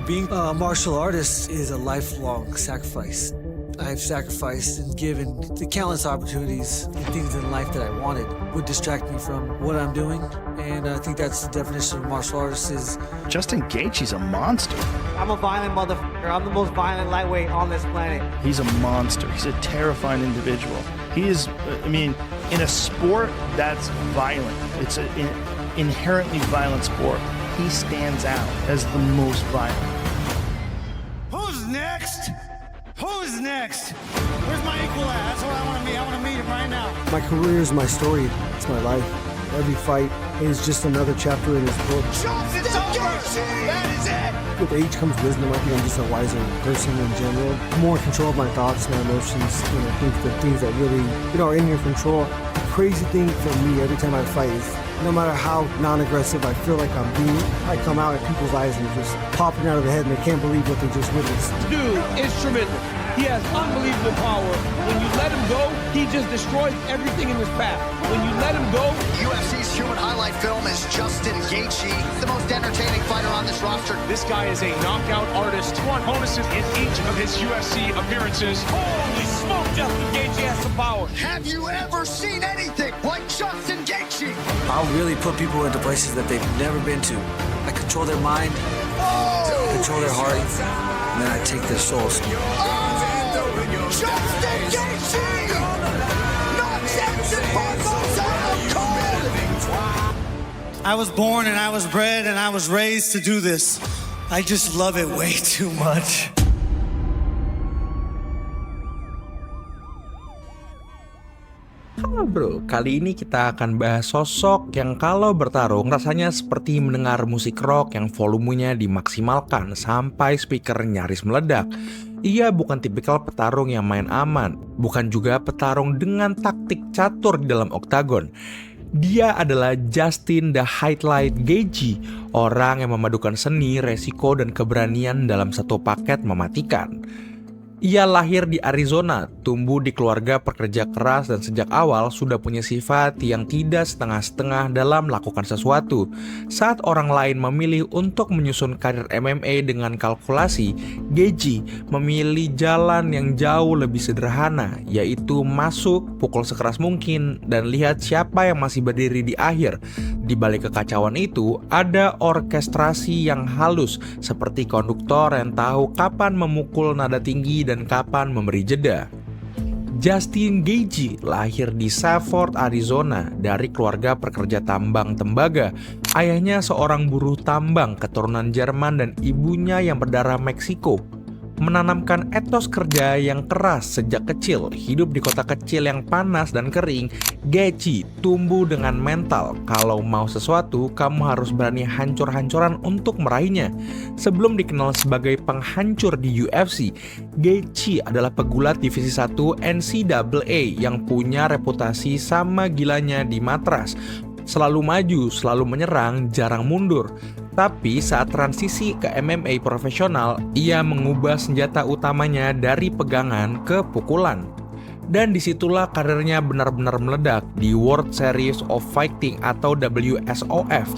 being a martial artist is a lifelong sacrifice. I've sacrificed and given the countless opportunities and things in life that I wanted would distract me from what I'm doing. And I think that's the definition of martial artist is... Justin Gaethje's a monster. I'm a violent motherfucker. I'm the most violent lightweight on this planet. He's a monster. He's a terrifying individual. He is, in a sport that's violent, it's an inherently violent sport. He stands out as the most violent. Who's next? Who's next? Where's my equal at? That's what I want to meet. I want to meet him right now. My career is my story. It's my life. Every fight is just another chapter in his book. It's over. That is it. With age comes wisdom. I think I'm just a wiser person in general. More in control of my thoughts, my emotions, and I think the things that really, are in your control. The crazy thing for me every time I fight is no matter how non-aggressive I feel like I'm being, I come out at people's eyes and just popping out of the head and they can't believe what they just witnessed. Dude is tremendous. He has unbelievable power. When you let him go, he just destroys everything in his path. When you let him go... UFC's human highlight film is Justin Gaethje, the most entertaining fighter on this roster. This guy is a knockout artist. Won bonuses in each of his UFC appearances. Holy smoke, Justin Gaethje has some power. Have you ever seen anything like Justin Gaethje? I'll really put people into places that they've never been to. I control their mind, control their heart, and then I take their souls. Justin Gaethje knocks Edson Barboza out cold. I was born and I was bred and I was raised to do this. I just love it way too much. Halo bro, kali ini kita akan bahas sosok yang kalau bertarung rasanya seperti mendengar musik rock yang volumenya dimaksimalkan sampai speaker nyaris meledak. Ia bukan tipikal petarung yang main aman, bukan juga petarung dengan taktik catur di dalam oktagon. Dia adalah Justin The Highlight Gaethje, orang yang memadukan seni, resiko, dan keberanian dalam satu paket mematikan. Ia lahir di Arizona, tumbuh di keluarga pekerja keras dan sejak awal sudah punya sifat yang tidak setengah-setengah dalam melakukan sesuatu. Saat orang lain memilih untuk menyusun karir MMA dengan kalkulasi, Gaethje memilih jalan yang jauh lebih sederhana, yaitu masuk, pukul sekeras mungkin, dan lihat siapa yang masih berdiri di akhir. Di balik kekacauan itu, ada orkestrasi yang halus, seperti konduktor yang tahu kapan memukul nada tinggi dan kapan memberi jeda. Justin Gaethje lahir di Safford, Arizona dari keluarga pekerja tambang tembaga. Ayahnya seorang buruh tambang keturunan Jerman dan ibunya yang berdarah Meksiko. Menanamkan etos kerja yang keras sejak kecil, hidup di kota kecil yang panas dan kering, Gaethje tumbuh dengan mental kalau mau sesuatu kamu harus berani hancur-hancuran untuk meraihnya. Sebelum dikenal sebagai penghancur di UFC, Gaethje adalah pegulat divisi 1 NCAA yang punya reputasi sama gilanya di matras. Selalu maju, selalu menyerang, jarang mundur. Tapi saat transisi ke MMA profesional, ia mengubah senjata utamanya dari pegangan ke pukulan. Dan disitulah karirnya benar-benar meledak di World Series of Fighting atau WSOF.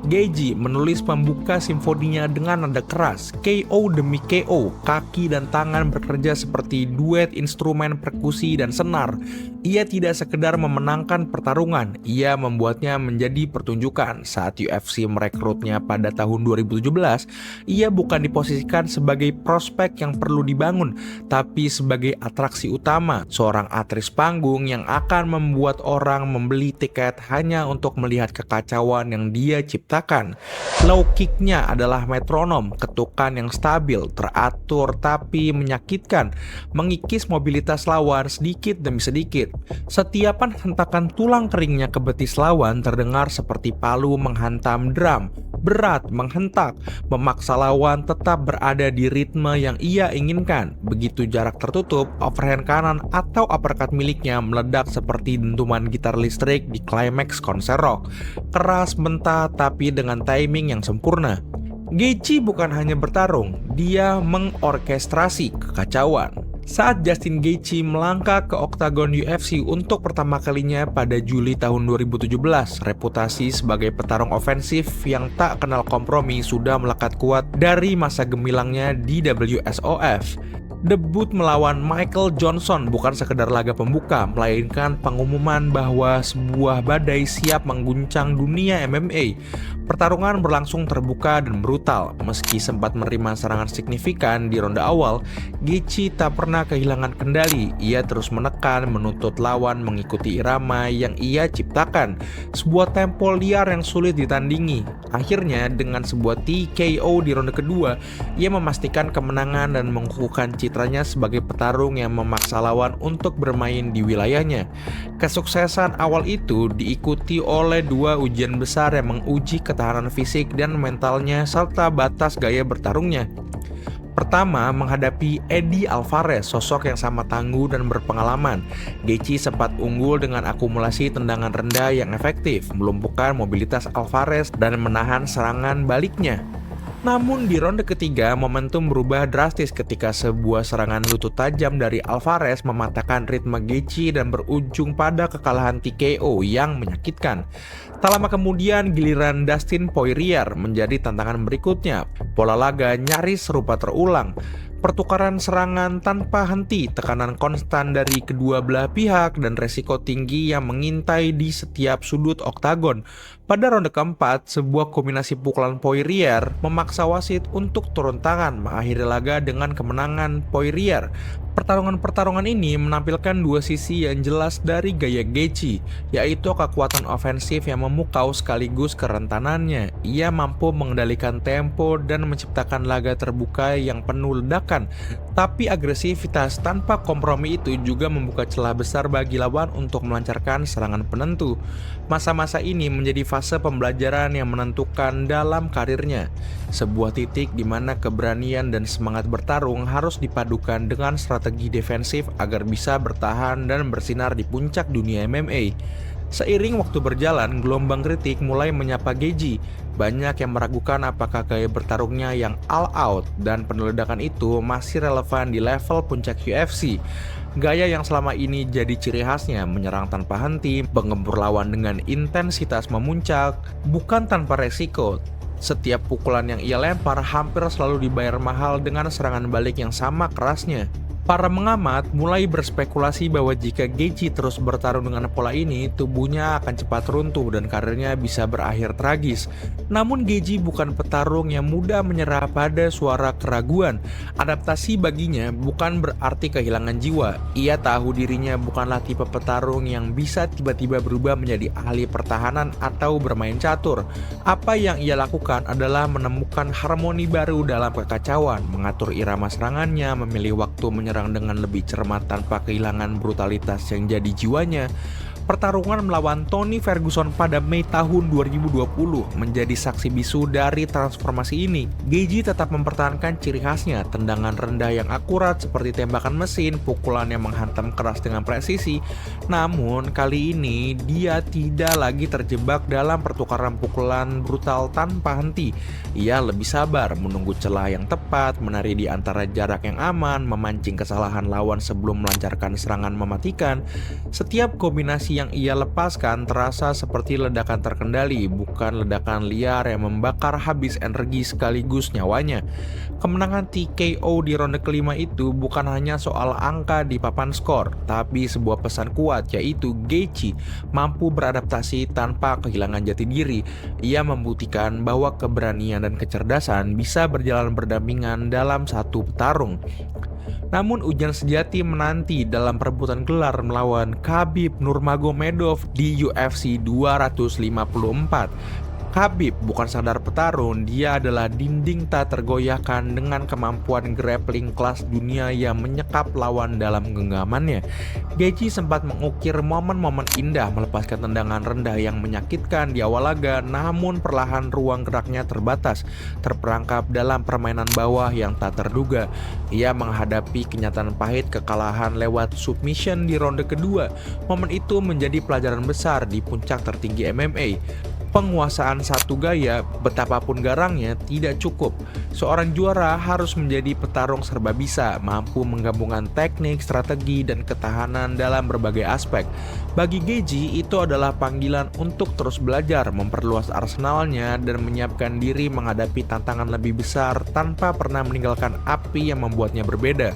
Gaethje menulis pembuka simfoninya dengan nada keras, KO demi KO, kaki dan tangan bekerja seperti duet instrumen perkusi dan senar. Ia tidak sekedar memenangkan pertarungan, ia membuatnya menjadi pertunjukan. Saat UFC merekrutnya pada tahun 2017, ia bukan diposisikan sebagai prospek yang perlu dibangun, tapi sebagai atraksi utama, seorang aktris panggung yang akan membuat orang membeli tiket hanya untuk melihat kekacauan yang dia ciptakan. Low kicknya adalah metronom, ketukan yang stabil, teratur tapi menyakitkan, mengikis mobilitas lawan sedikit demi sedikit. Setiap hentakan tulang keringnya ke betis lawan terdengar seperti palu menghantam drum. Berat, menghentak, memaksa lawan tetap berada di ritme yang ia inginkan. Begitu jarak tertutup, overhand kanan atau uppercut miliknya meledak seperti dentuman gitar listrik di klimaks konser rock. Keras, mentah, tapi dengan timing yang sempurna. Gaethje bukan hanya bertarung, dia mengorkestrasi kekacauan. Saat Justin Gaethje melangkah ke oktagon UFC untuk pertama kalinya pada Juli tahun 2017, reputasi sebagai petarung ofensif yang tak kenal kompromi sudah melekat kuat dari masa gemilangnya di WSOF. Debut melawan Michael Johnson bukan sekedar laga pembuka, melainkan pengumuman bahwa sebuah badai siap mengguncang dunia MMA. Pertarungan berlangsung terbuka dan brutal. Meski sempat menerima serangan signifikan di ronde awal, Gaethje tak pernah kehilangan kendali. Ia terus menekan, menuntut lawan mengikuti irama yang ia ciptakan. Sebuah tempo liar yang sulit ditandingi. Akhirnya, dengan sebuah TKO di ronde kedua, ia memastikan kemenangan dan mengukuhkan citranya sebagai petarung yang memaksa lawan untuk bermain di wilayahnya. Kesuksesan awal itu diikuti oleh dua ujian besar yang menguji ketahanan fisik dan mentalnya serta batas gaya bertarungnya. Pertama, menghadapi Eddie Alvarez, sosok yang sama tangguh dan berpengalaman. Gaethje sempat unggul dengan akumulasi tendangan rendah yang efektif, melumpuhkan mobilitas Alvarez dan menahan serangan baliknya. Namun di ronde ketiga, momentum berubah drastis ketika sebuah serangan lutut tajam dari Alvarez mematahkan ritme Gaethje dan berujung pada kekalahan TKO yang menyakitkan. Tak lama kemudian, giliran Dustin Poirier menjadi tantangan berikutnya. Pola laga nyaris serupa terulang. Pertukaran serangan tanpa henti, tekanan konstan dari kedua belah pihak, dan resiko tinggi yang mengintai di setiap sudut oktagon. Pada ronde keempat, sebuah kombinasi pukulan Poirier memaksa wasit untuk turun tangan, mengakhiri laga dengan kemenangan Poirier. Pertarungan-pertarungan ini menampilkan dua sisi yang jelas dari gaya Gaethje, yaitu kekuatan ofensif yang memukau sekaligus kerentanannya. Ia mampu mengendalikan tempo dan menciptakan laga terbuka yang penuh ledakan. Tapi agresivitas tanpa kompromi itu juga membuka celah besar bagi lawan untuk melancarkan serangan penentu. Masa-masa ini menjadi fase pembelajaran yang menentukan dalam karirnya. Sebuah titik di mana keberanian dan semangat bertarung harus dipadukan dengan strategi defensif agar bisa bertahan dan bersinar di puncak dunia MMA. Seiring waktu berjalan, gelombang kritik mulai menyapa Gaethje. Banyak yang meragukan apakah gaya bertarungnya yang all out dan peneledakan itu masih relevan di level puncak UFC. Gaya yang selama ini jadi ciri khasnya, menyerang tanpa henti, menggempur lawan dengan intensitas memuncak, bukan tanpa resiko. Setiap pukulan yang ia lempar hampir selalu dibayar mahal dengan serangan balik yang sama kerasnya. Para pengamat mulai berspekulasi bahwa jika Gaethje terus bertarung dengan pola ini, tubuhnya akan cepat runtuh dan karirnya bisa berakhir tragis. Namun Gaethje bukan petarung yang mudah menyerah pada suara keraguan. Adaptasi baginya bukan berarti kehilangan jiwa. Ia tahu dirinya bukanlah tipe petarung yang bisa tiba-tiba berubah menjadi ahli pertahanan atau bermain catur. Apa yang ia lakukan adalah menemukan harmoni baru dalam kekacauan, mengatur irama serangannya, memilih waktu menyerang dengan lebih cermat tanpa kehilangan brutalitas yang jadi jiwanya. Pertarungan melawan Tony Ferguson pada Mei tahun 2020 menjadi saksi bisu dari transformasi ini. Gaethje tetap mempertahankan ciri khasnya, tendangan rendah yang akurat seperti tembakan mesin, pukulan yang menghantam keras dengan presisi. Namun kali ini dia tidak lagi terjebak dalam pertukaran pukulan brutal tanpa henti. Ia lebih sabar, menunggu celah yang tepat, menari di antara jarak yang aman, memancing kesalahan lawan sebelum melancarkan serangan mematikan. Setiap kombinasi yang ia lepaskan terasa seperti ledakan terkendali, bukan ledakan liar yang membakar habis energi sekaligus nyawanya. Kemenangan TKO di ronde kelima itu bukan hanya soal angka di papan skor, tapi sebuah pesan kuat, yaitu Gaethje mampu beradaptasi tanpa kehilangan jati diri. Ia membuktikan bahwa keberanian dan kecerdasan bisa berjalan berdampingan dalam satu petarung. Namun ujian sejati menanti dalam perebutan gelar melawan Khabib Nurmagomedov di UFC 254. Khabib bukan sekadar petarung, dia adalah dinding tak tergoyahkan dengan kemampuan grappling kelas dunia yang menyekap lawan dalam genggamannya. Gaethje sempat mengukir momen-momen indah melepaskan tendangan rendah yang menyakitkan di awal laga, namun perlahan ruang geraknya terbatas, terperangkap dalam permainan bawah yang tak terduga. Ia menghadapi kenyataan pahit kekalahan lewat submission di ronde kedua. Momen itu menjadi pelajaran besar di puncak tertinggi MMA. Penguasaan satu gaya, betapapun garangnya, tidak cukup. Seorang juara harus menjadi petarung serba bisa, mampu menggabungkan teknik, strategi, dan ketahanan dalam berbagai aspek. Bagi Gaethje, itu adalah panggilan untuk terus belajar, memperluas arsenalnya, dan menyiapkan diri menghadapi tantangan lebih besar tanpa pernah meninggalkan api yang membuatnya berbeda.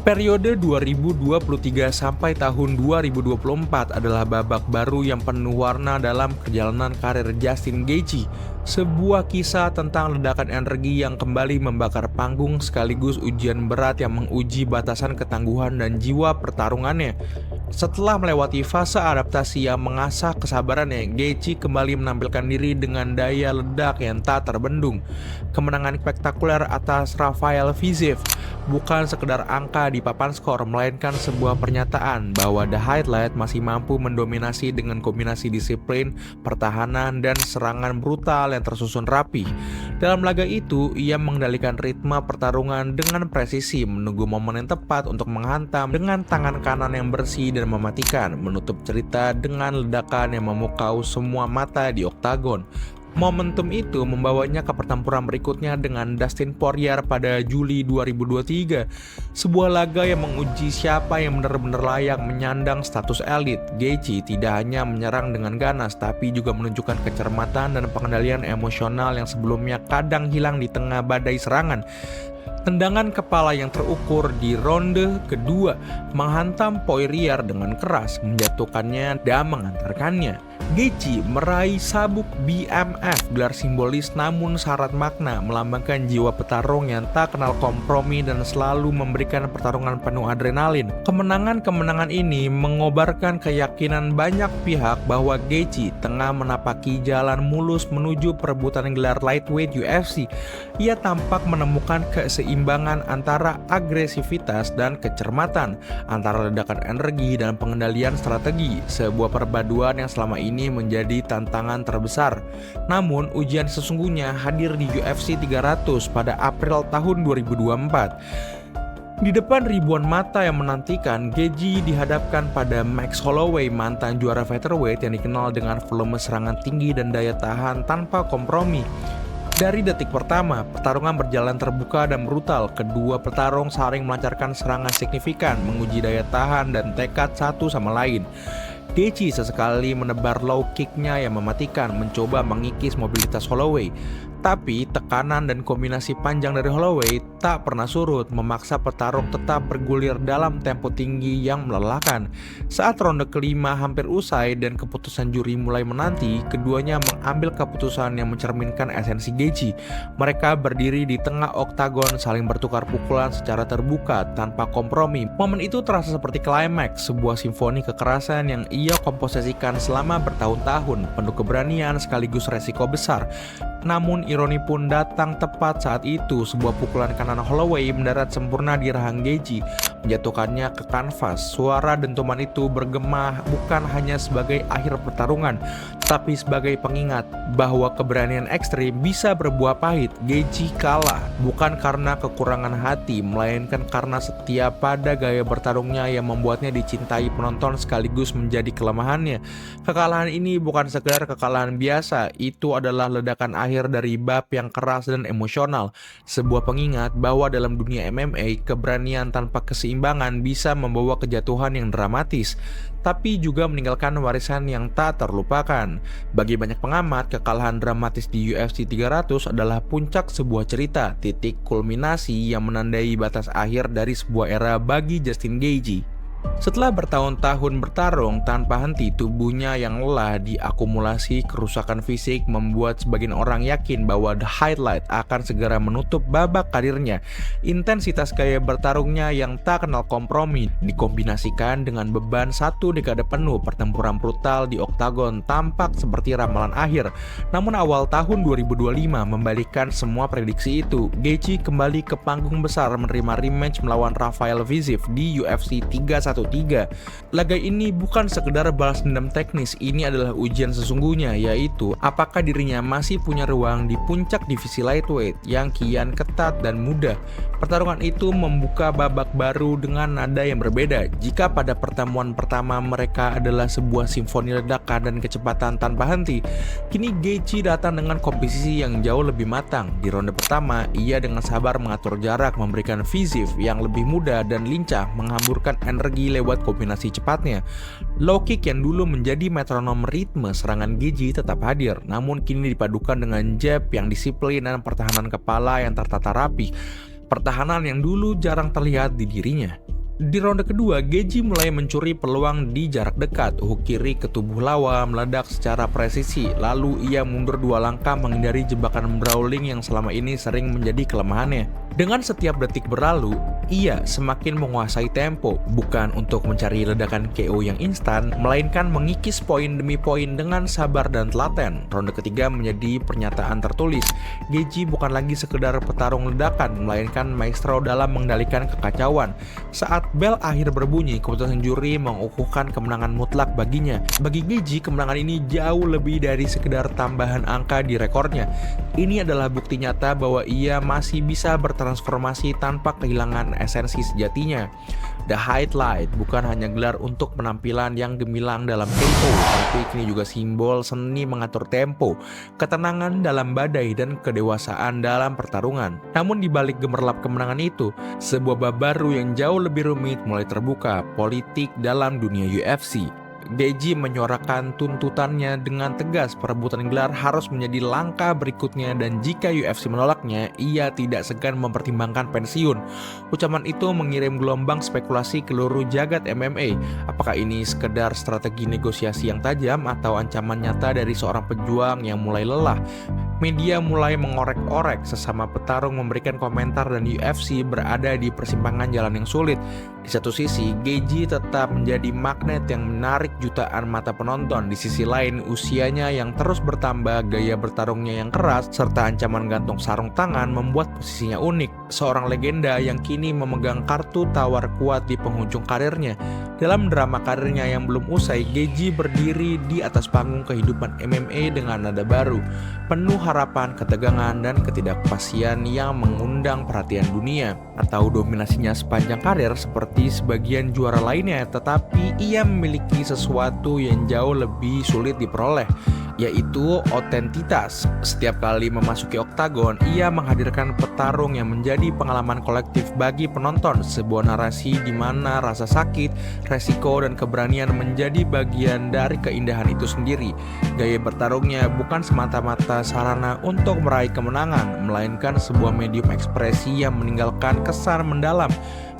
Periode 2023 sampai tahun 2024 adalah babak baru yang penuh warna dalam perjalanan karir Justin Gaethje. Sebuah kisah tentang ledakan energi yang kembali membakar panggung sekaligus ujian berat yang menguji batasan ketangguhan dan jiwa pertarungannya. Setelah melewati fase adaptasi yang mengasah kesabarannya, Gaethje kembali menampilkan diri dengan daya ledak yang tak terbendung. Kemenangan spektakuler atas Rafael Fiziev bukan sekedar angka di papan skor, melainkan sebuah pernyataan bahwa The Highlight masih mampu mendominasi dengan kombinasi disiplin, pertahanan, dan serangan brutal yang tersusun rapi. Dalam laga itu, ia mengendalikan ritme pertarungan dengan presisi, menunggu momen yang tepat untuk menghantam dengan tangan kanan yang bersih dan mematikan, menutup cerita dengan ledakan yang memukau semua mata di oktagon. Momentum itu membawanya ke pertempuran berikutnya dengan Dustin Poirier pada Juli 2023. Sebuah laga yang menguji siapa yang benar-benar layak menyandang status elit. Gaethje tidak hanya menyerang dengan ganas, tapi juga menunjukkan kecermatan dan pengendalian emosional yang sebelumnya kadang hilang di tengah badai serangan. Tendangan kepala yang terukur di ronde kedua menghantam Poirier dengan keras, menjatuhkannya dan mengantarkannya. Gaethje meraih sabuk BMF, gelar simbolis namun syarat makna, melambangkan jiwa petarung yang tak kenal kompromi dan selalu memberikan pertarungan penuh adrenalin. Kemenangan-kemenangan ini mengobarkan keyakinan banyak pihak bahwa Gaethje tengah menapaki jalan mulus menuju perebutan gelar lightweight UFC. Ia tampak menemukan keseimbangan antara agresivitas dan kecermatan, antara ledakan energi dan pengendalian strategi, sebuah perpaduan yang selama ini menjadi tantangan terbesar. Namun, ujian sesungguhnya hadir di UFC 300 pada April tahun 2024. Di depan ribuan mata yang menantikan, Gaethje dihadapkan pada Max Holloway, mantan juara featherweight yang dikenal dengan volume serangan tinggi dan daya tahan tanpa kompromi. Dari detik pertama, pertarungan berjalan terbuka dan brutal. Kedua petarung saling melancarkan serangan signifikan, menguji daya tahan dan tekad satu sama lain. Gaethje sesekali menebar low kick-nya yang mematikan, mencoba mengikis mobilitas Holloway. Tapi tekanan dan kombinasi panjang dari Holloway tak pernah surut, memaksa petarung tetap bergulir dalam tempo tinggi yang melelahkan. Saat ronde kelima hampir usai dan keputusan juri mulai menanti, keduanya mengambil keputusan yang mencerminkan esensi Gaethje. Mereka berdiri di tengah oktagon, saling bertukar pukulan secara terbuka tanpa kompromi. Momen itu terasa seperti klimaks sebuah simfoni kekerasan yang ia komposisikan selama bertahun-tahun, penuh keberanian sekaligus resiko besar. Namun ironi pun datang tepat saat itu. Sebuah pukulan kanan Holloway mendarat sempurna di rahang Gaethje, menjatuhkannya ke kanvas. Suara dentuman itu bergema bukan hanya sebagai akhir pertarungan, tapi sebagai pengingat bahwa keberanian ekstrim bisa berbuah pahit. Gaethje kalah bukan karena kekurangan hati, melainkan karena setia pada gaya bertarungnya yang membuatnya dicintai penonton sekaligus menjadi kelemahannya. Kekalahan ini bukan sekedar kekalahan biasa, itu adalah ledakan akhir dari bab yang keras dan emosional. Sebuah pengingat bahwa dalam dunia MMA, keberanian tanpa keseimbangan bisa membawa kejatuhan yang dramatis, tapi juga meninggalkan warisan yang tak terlupakan. Bagi banyak pengamat, kekalahan dramatis di UFC 300 adalah puncak sebuah cerita, titik kulminasi yang menandai batas akhir dari sebuah era bagi Justin Gaethje. Setelah bertahun-tahun bertarung tanpa henti, tubuhnya yang lelah diakumulasi kerusakan fisik membuat sebagian orang yakin bahwa The Highlight akan segera menutup babak karirnya. Intensitas gaya bertarungnya yang tak kenal kompromi dikombinasikan dengan beban satu dekade penuh pertempuran brutal di oktagon tampak seperti ramalan akhir. Namun awal tahun 2025 membalikkan semua prediksi itu. Gaethje kembali ke panggung besar menerima rematch melawan Rafael Fiziev di UFC 313 1-3. Laga ini bukan sekedar balas dendam teknis, ini adalah ujian sesungguhnya, yaitu apakah dirinya masih punya ruang di puncak divisi lightweight yang kian ketat dan mudah. Pertarungan itu membuka babak baru dengan nada yang berbeda. Jika pada pertemuan pertama mereka adalah sebuah simfoni ledakan dan kecepatan tanpa henti, kini Gaethje datang dengan komposisi yang jauh lebih matang. Di ronde pertama, ia dengan sabar mengatur jarak, memberikan visif yang lebih mudah dan lincah, menghamburkan energi lewat kombinasi cepatnya. Low kick yang dulu menjadi metronom ritme serangan Gaethje tetap hadir, namun kini dipadukan dengan jab yang disiplin dan pertahanan kepala yang tertata rapi. Pertahanan yang dulu jarang terlihat di dirinya. Di ronde kedua, Gaethje mulai mencuri peluang di jarak dekat. Hook kiri ke tubuh lawan meledak secara presisi, lalu ia mundur 2 langkah menghindari jebakan brawling yang selama ini sering menjadi kelemahannya. Dengan setiap detik berlalu, ia semakin menguasai tempo, bukan untuk mencari ledakan KO yang instan, melainkan mengikis poin demi poin dengan sabar dan telaten. Ronde ketiga menjadi pernyataan tertulis. Gaethje bukan lagi sekedar petarung ledakan, melainkan maestro dalam mengendalikan kekacauan. Saat bel akhir berbunyi, keputusan juri mengukuhkan kemenangan mutlak baginya. Bagi Gaethje, kemenangan ini jauh lebih dari sekedar tambahan angka di rekornya. Ini adalah bukti nyata bahwa ia masih bisa bertransformasi tanpa kehilangan esensi sejatinya. The Highlight bukan hanya gelar untuk penampilan yang gemilang dalam tempo, tapi kini juga simbol seni mengatur tempo, ketenangan dalam badai, dan kedewasaan dalam pertarungan. Namun di balik gemerlap kemenangan itu, sebuah bab baru yang jauh lebih rumit mulai terbuka, politik dalam dunia UFC. Gaethje menyuarakan tuntutannya dengan tegas, perebutan gelar harus menjadi langkah berikutnya dan jika UFC menolaknya, ia tidak segan mempertimbangkan pensiun. Ucapan itu mengirim gelombang spekulasi ke seluruh jagat MMA. Apakah ini sekedar strategi negosiasi yang tajam atau ancaman nyata dari seorang pejuang yang mulai lelah? Media mulai mengorek-orek, sesama petarung memberikan komentar dan UFC berada di persimpangan jalan yang sulit. Di satu sisi, Gaethje tetap menjadi magnet yang menarik jutaan mata penonton. Di sisi lain, usianya yang terus bertambah, gaya bertarungnya yang keras, serta ancaman gantung sarung tangan membuat posisinya unik. Seorang legenda yang kini memegang kartu tawar kuat di penghujung karirnya. Dalam drama karirnya yang belum usai, Gaethje berdiri di atas panggung kehidupan MMA dengan nada baru, penuh harapan, ketegangan, dan ketidakpastian yang mengundang perhatian dunia. Atau dominasinya sepanjang karir seperti sebagian juara lainnya, tetapi ia memiliki sesuatu yang jauh lebih sulit diperoleh, yaitu otentitas. Setiap kali memasuki oktagon, ia menghadirkan petarung yang menjadi pengalaman kolektif bagi penonton, sebuah narasi di mana rasa sakit, resiko, dan keberanian menjadi bagian dari keindahan itu sendiri. Gaya bertarungnya bukan semata-mata sarana untuk meraih kemenangan, melainkan sebuah medium ekspresi yang meninggalkan kesan mendalam.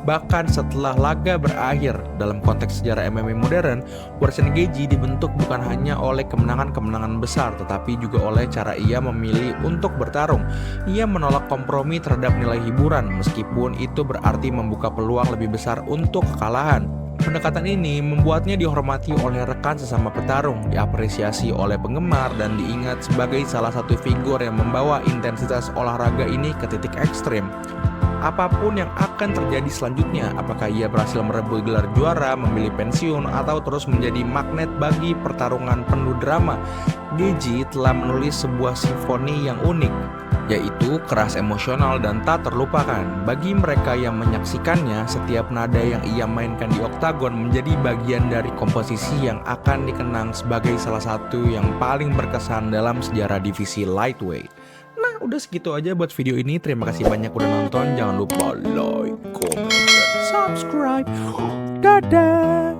Bahkan setelah laga berakhir, dalam konteks sejarah MMA modern, warisan Gaethje dibentuk bukan hanya oleh kemenangan-kemenangan besar, tetapi juga oleh cara ia memilih untuk bertarung. Ia menolak kompromi terhadap nilai hiburan, meskipun itu berarti membuka peluang lebih besar untuk kekalahan. Pendekatan ini membuatnya dihormati oleh rekan sesama petarung, diapresiasi oleh penggemar, dan diingat sebagai salah satu figur yang membawa intensitas olahraga ini ke titik ekstrim. Apapun yang akan terjadi selanjutnya, apakah ia berhasil merebut gelar juara, memilih pensiun, atau terus menjadi magnet bagi pertarungan penuh drama, Gaethje telah menulis sebuah simfoni yang unik, yaitu keras, emosional, dan tak terlupakan. Bagi mereka yang menyaksikannya, setiap nada yang ia mainkan di oktagon menjadi bagian dari komposisi yang akan dikenang sebagai salah satu yang paling berkesan dalam sejarah divisi lightweight. Nah, udah segitu aja buat video ini. Terima kasih banyak udah nonton. Jangan lupa like, comment, dan subscribe. Dadah.